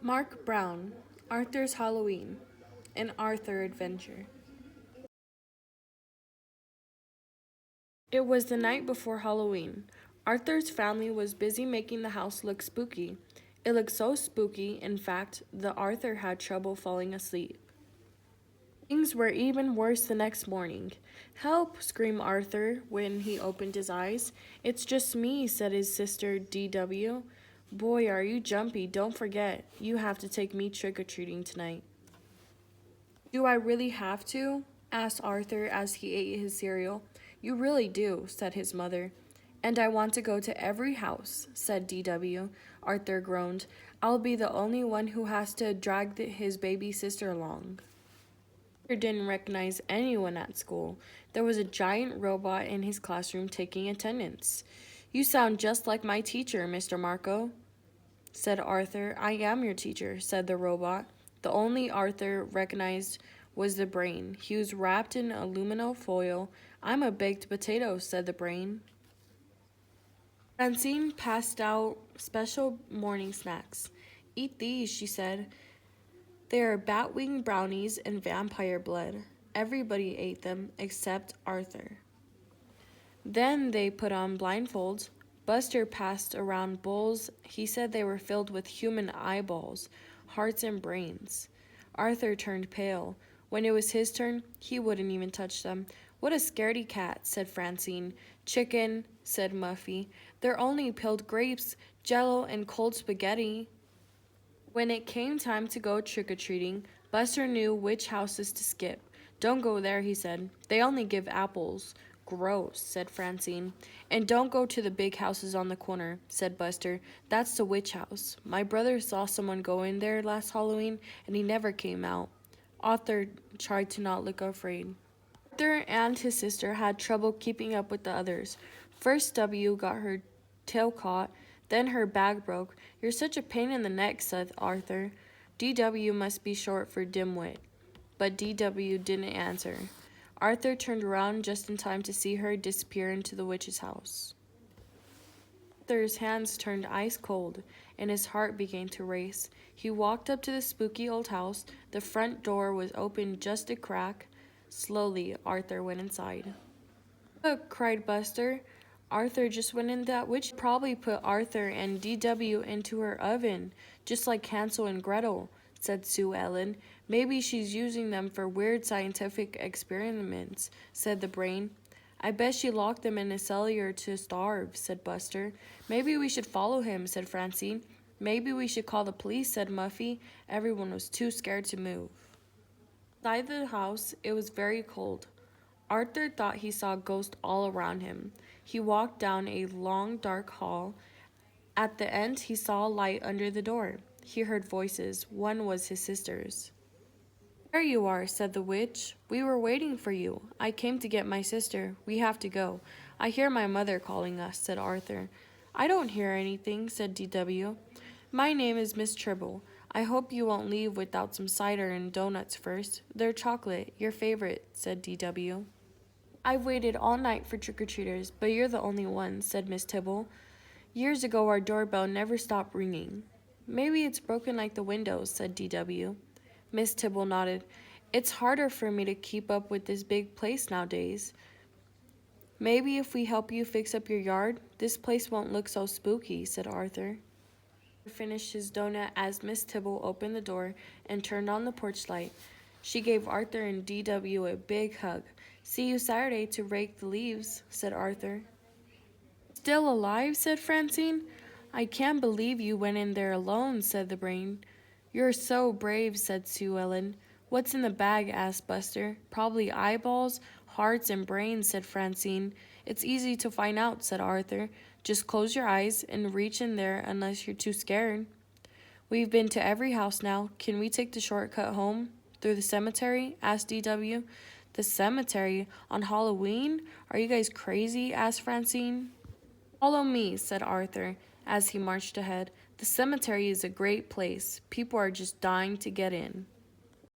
Mark Brown, Arthur's Halloween, an Authur adventure. It was the night before Halloween. Arthur's family was busy making the house look spooky. It looked so spooky, in fact, that Arthur had trouble falling asleep. Things were even worse the next morning. "Help!" screamed Arthur when he opened his eyes. "It's just me," said his sister D.W. "Boy, are you jumpy. Don't forget, you have to take me trick-or-treating tonight." "Do I really have to?" asked Arthur as he ate his cereal. "You really do," said his mother. "And I want to go to every house," said D.W. Arthur groaned. "I'll be the only one who has to drag his baby sister along." Arthur didn't recognize anyone at school. There was a giant robot in his classroom taking attendance. "You sound just like my teacher, Mr. Marco," said Arthur. "I am your teacher," said the robot. The only Arthur recognized was the brain. He was wrapped in aluminum foil. "I'm a baked potato," said the brain. Francine passed out special morning snacks. "Eat these," she said. "They are batwing brownies and vampire blood." Everybody ate them except Arthur. Then they put on blindfolds. Buster passed around bowls. He said they were filled with human eyeballs, hearts, and brains. Arthur turned pale. When it was his turn, he wouldn't even touch them. "What a scaredy cat," said Francine. "Chicken," said Muffy. "They're only peeled grapes, jello, and cold spaghetti." When it came time to go trick-or-treating, Buster knew which houses to skip. "Don't go there," he said. "They only give apples." "Gross," said Francine. "And don't go to the big houses on the corner," said Buster. "That's the witch house. My brother saw someone go in there last Halloween, and he never came out." Authur tried to not look afraid. Arthur and his sister had trouble keeping up with the others. First W got her tail caught, then her bag broke. "You're such a pain in the neck," said Arthur. "DW must be short for dimwit." But DW didn't answer. Arthur turned around just in time to see her disappear into the witch's house. Arthur's hands turned ice cold, and his heart began to race. He walked up to the spooky old house. The front door was open just a crack. Slowly, Arthur went inside. "Look," cried Buster. "Arthur just went in that witch. Probably put Arthur and DW into her oven, just like Hansel and Gretel," said Sue Ellen. "Maybe she's using them for weird scientific experiments," said the brain. "I bet she locked them in a cellar to starve," said Buster. "Maybe we should follow him," said Francine. "Maybe we should call the police," said Muffy. Everyone was too scared to move. Inside the house, it was very cold. Arthur thought he saw ghosts all around him. He walked down a long, dark hall. At the end, he saw a light under the door. He heard voices. One was his sister's. "There you are," said the witch. "We were waiting for you. I came to get my sister. We have to go." "I hear my mother calling us," said Arthur. "I don't hear anything," said DW. "My name is Miss Tribble. I hope you won't leave without some cider and donuts first. They're chocolate, your favorite," said DW. "I've waited all night for trick-or-treaters, but you're the only one," said Miss Tibble. "Years ago our doorbell never stopped ringing." "Maybe it's broken like the windows," said DW. Miss Tibble nodded. "It's harder for me to keep up with this big place nowadays. Maybe if we help you fix up your yard, this place won't look so spooky," said Arthur. He finished his donut as Miss Tibble opened the door and turned on the porch light. She gave Arthur and DW a big hug. "See you Saturday to rake the leaves," said Arthur. "Still alive?" said Francine. "I can't believe you went in there alone," said the brain. "You're so brave," said Sue Ellen. "What's in the bag?" asked Buster. "Probably eyeballs, hearts, and brains," said Francine. "It's easy to find out," said Arthur. "Just close your eyes and reach in there unless you're too scared." "We've been to every house now. Can we take the shortcut home through the cemetery?" asked DW. "The cemetery? On Halloween? Are you guys crazy?" asked Francine. "Follow me," said Arthur as he marched ahead. "The cemetery is a great place. People are just dying to get in."